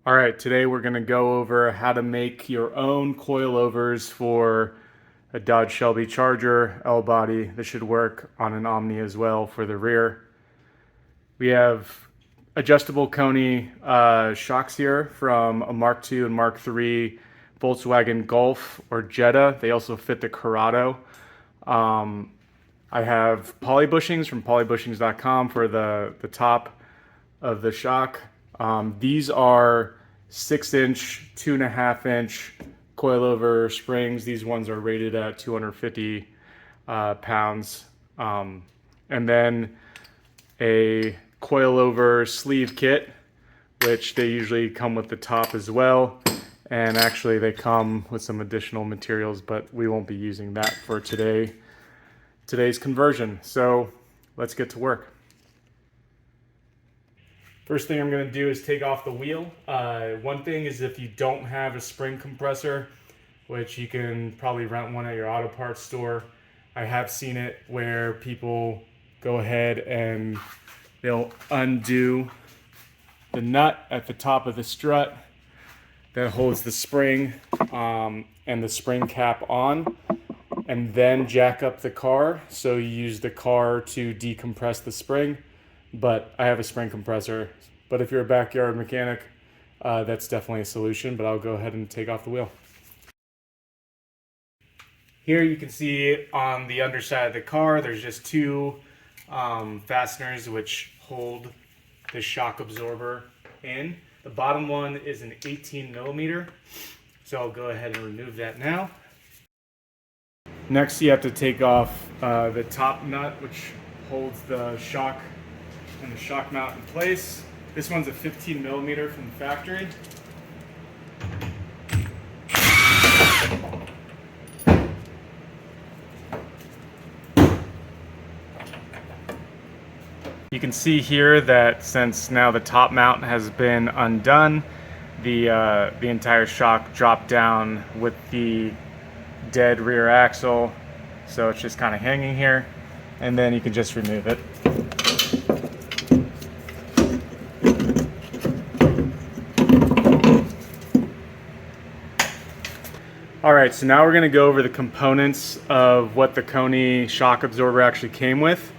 All right, today we're going to go over how to make your own coilovers for a Dodge Shelby Charger L-body. This should work on an Omni as well for the rear. We have adjustable Koni shocks here from a Mark II and Mark III Volkswagen Golf or Jetta. They also fit the Corrado. I have Polybushings from Polybushings.com for the top of the shock. These are 6-inch, 2.5-inch coilover springs. These ones are rated at 250 pounds. And then a coilover sleeve kit, which they usually come with the top as well. And actually they come with some additional materials, but we won't be using that for today's conversion. So let's get to work. First thing I'm going to do is take off the wheel. One thing is, if you don't have a spring compressor, which you can probably rent one at your auto parts store, I have seen it where people go ahead and they'll undo the nut at the top of the strut that holds the spring and the spring cap on, and then jack up the car. So you use the car to decompress the spring. But I have a spring compressor. But if you're a backyard mechanic, that's definitely a solution. But I'll go ahead and take off the wheel. Here you can see on the underside of the car, there's just two fasteners which hold the shock absorber in. The bottom one is an 18 millimeter. So I'll go ahead and remove that now. Next, you have to take off the top nut, which holds the shock and the shock mount in place. This one's a 15 millimeter from the factory. You can see here that since now the top mount has been undone, the entire shock dropped down with the dead rear axle. So it's just kind of hanging here, and then you can just remove it. Alright, so now we're going to go over the components of what the Koni shock absorber actually came with.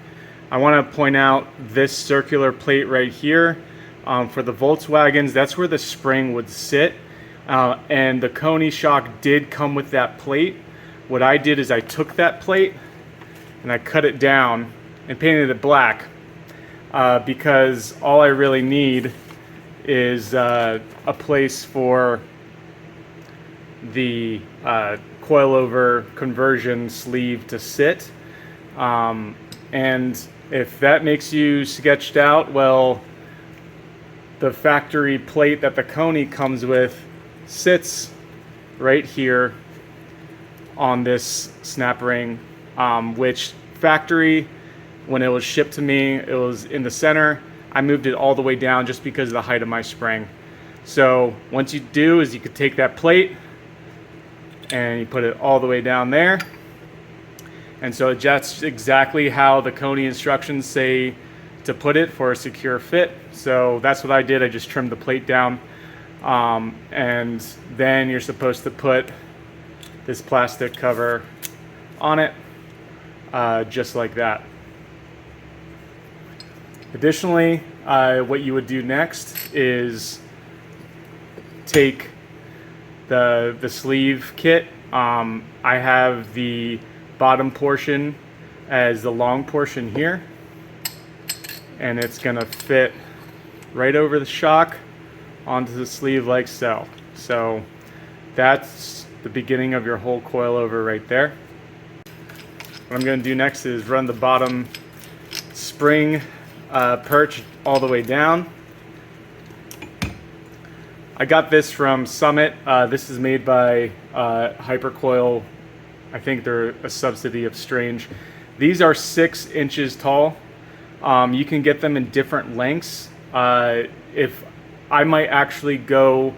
I want to point out this circular plate right here. For the Volkswagens, that's where the spring would sit. And the Koni shock did come with that plate. What I did is I took that plate and I cut it down and painted it black because all I really need is a place for the coilover conversion sleeve to sit. And if that makes you sketched out, well, the factory plate that the Koni comes with sits right here on this snap ring, which factory, when it was shipped to me, it was in the center. I moved it all the way down just because of the height of my spring. So once you do is you could take that plate and you put it all the way down there. And so that's exactly how the Koni instructions say to put it for a secure fit. So that's what I did. I just trimmed the plate down. And then you're supposed to put this plastic cover on it, just like that. Additionally, what you would do next is take the sleeve kit. I have the bottom portion as the long portion here, and it's gonna fit right over the shock onto the sleeve like so. So that's the beginning of your whole coilover right there. What I'm gonna do next is run the bottom spring perch all the way down. I got this from Summit. This is made by Hypercoil. I think they're a subsidy of Strange. These are 6 inches tall. You can get them in different lengths. If I might actually go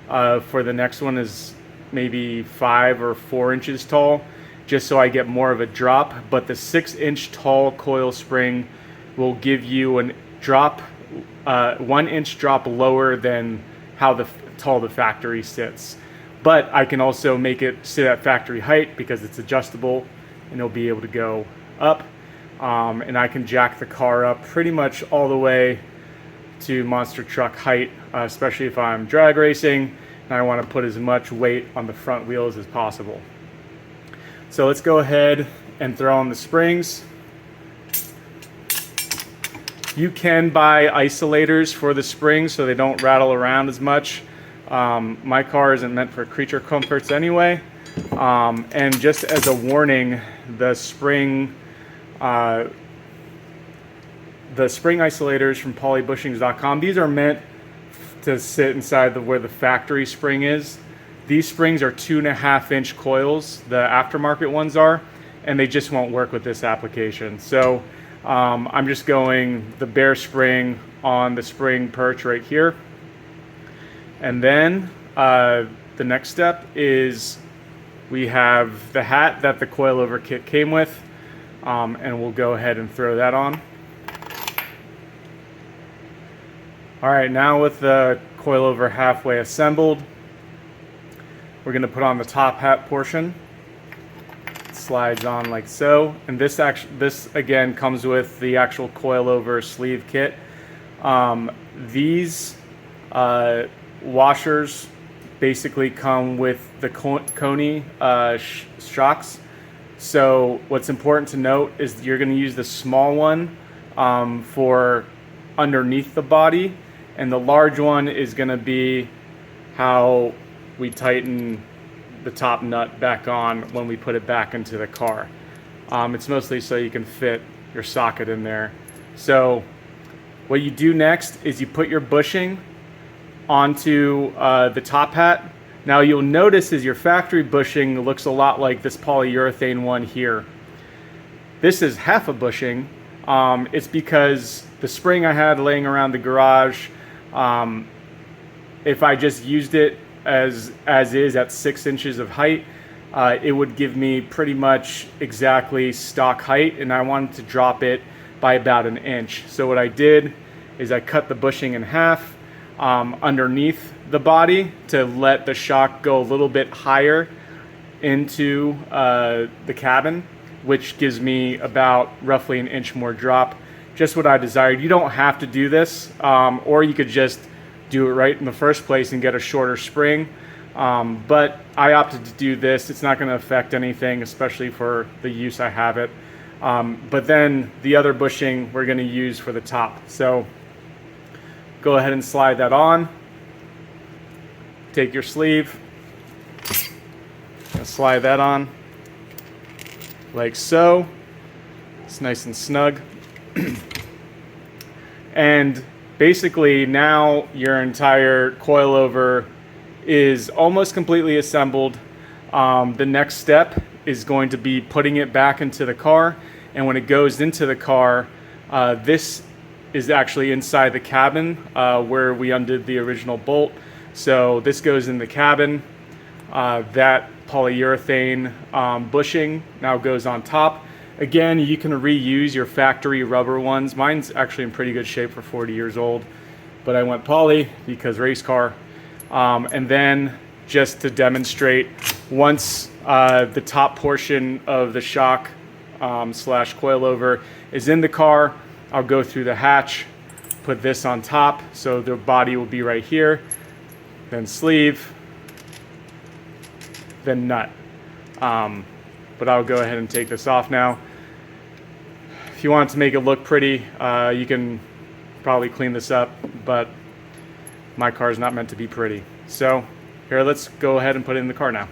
for the next one is maybe 5 or 4 inches tall, just so I get more of a drop. But the 6-inch tall coil spring will give you a drop, 1 inch drop lower than how tall the factory sits. But I can also make it sit at factory height because it's adjustable and it'll be able to go up. And I can jack the car up pretty much all the way to monster truck height, especially if I'm drag racing and I want to put as much weight on the front wheels as possible. So let's go ahead and throw on the springs. You can buy isolators for the springs so they don't rattle around as much. My car isn't meant for creature comforts anyway. And just as a warning, the spring isolators from Polybushings.com, these are meant to sit inside where the factory spring is. These springs are 2.5-inch coils, the aftermarket ones are, and they just won't work with this application. So I'm just going the bare spring on the spring perch right here. And then the next step is we have the hat that the coilover kit came with, and we'll go ahead and throw that on. All right, now with the coilover halfway assembled, we're gonna put on the top hat portion. It slides on like so, and this again comes with the actual coilover sleeve kit. These washers basically come with the Koni shocks. So what's important to note is you're going to use the small one for underneath the body, and the large one is going to be how we tighten the top nut back on when we put it back into the car. It's mostly so you can fit your socket in there. So what you do next is you put your bushing onto the top hat. Now you'll notice is your factory bushing looks a lot like this polyurethane one here. This is half a bushing. It's because the spring I had laying around the garage, if I just used it as is at 6 inches of height, it would give me pretty much exactly stock height, and I wanted to drop it by about 1 inch. So what I did is I cut the bushing in half underneath the body to let the shock go a little bit higher into the cabin, which gives me about roughly 1 inch more drop. Just what I desired. You don't have to do this, or you could just do it right in the first place and get a shorter spring. But I opted to do this. It's not going to affect anything, especially for the use I have it. But then the other bushing we're going to use for the top. So go ahead and slide that on. Take your sleeve and slide that on like so. It's nice and snug. And basically now your entire coilover is almost completely assembled. The next step is going to be putting it back into the car, and when it goes into the car, this is actually inside the cabin where we undid the original bolt. So this goes in the cabin. That polyurethane bushing now goes on top. Again, you can reuse your factory rubber ones. Mine's actually in pretty good shape for 40 years old, but I went poly because race car. And then just to demonstrate, once the top portion of the shock slash coilover is in the car, I'll go through the hatch, put this on top, so the body will be right here, then sleeve, then nut. But I'll go ahead and take this off now. If you want to make it look pretty, you can probably clean this up, but my car is not meant to be pretty. So here, let's go ahead and put it in the car now.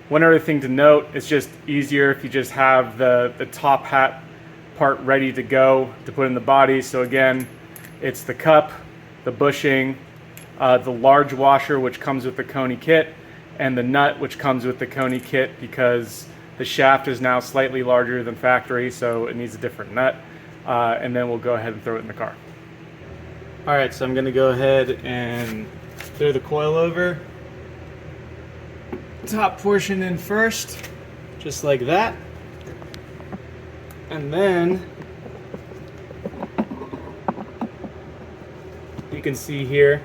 One other thing to note, it's just easier if you just have the top hat part ready to go to put in the body. So again, it's the cup, the bushing, the large washer which comes with the Koni kit, and the nut which comes with the Koni kit, because the shaft is now slightly larger than factory, so it needs a different nut. And then we'll go ahead and throw it in the car. All right, so I'm gonna go ahead and throw the coilover top portion in first, just like that. And then you can see here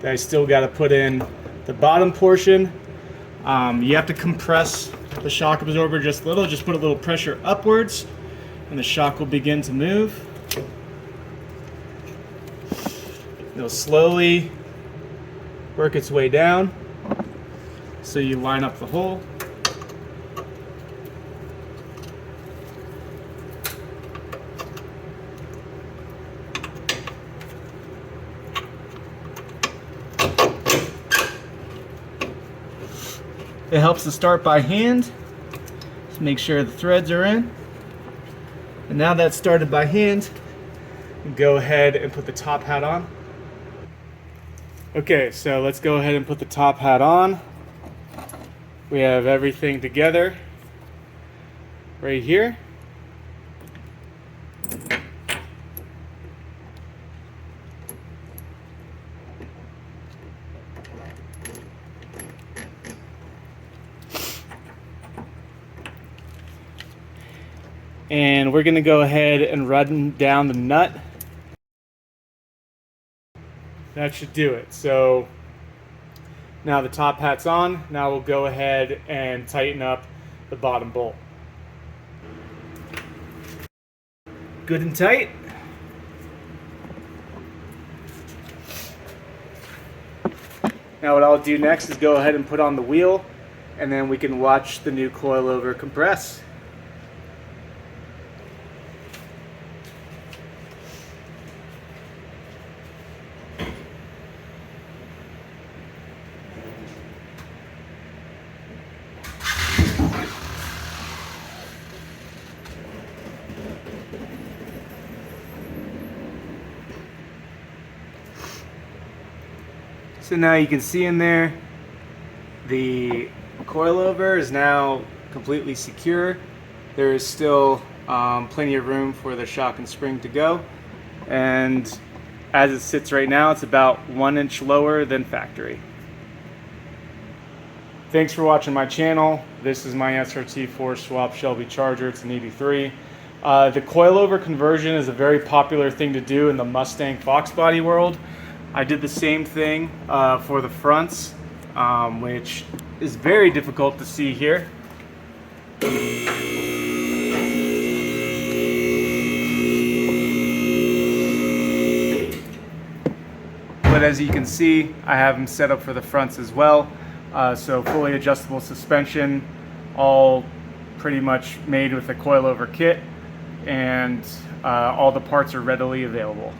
that I still got to put in the bottom portion. You have to compress the shock absorber just a little, just put a little pressure upwards and the shock will begin to move. It'll slowly work its way down so you line up the hole. It helps to start by hand. Just make sure the threads are in. And now that's started by hand, go ahead and put the top hat on. Okay, so let's go ahead and put the top hat on. We have everything together right here. And we're going to go ahead and run down the nut. That should do it. So now the top hat's on. Now we'll go ahead and tighten up the bottom bolt. Good and tight. Now what I'll do next is go ahead and put on the wheel, and then we can watch the new coilover compress. So now you can see in there, the coilover is now completely secure. There is still plenty of room for the shock and spring to go. And as it sits right now, it's about 1 inch lower than factory. Thanks for watching my channel. This is my SRT4 swap Shelby Charger. It's an 83. The coilover conversion is a very popular thing to do in the Mustang Fox body world. I did the same thing for the fronts, which is very difficult to see here. But as you can see, I have them set up for the fronts as well. So fully adjustable suspension, all pretty much made with the coilover kit, and all the parts are readily available.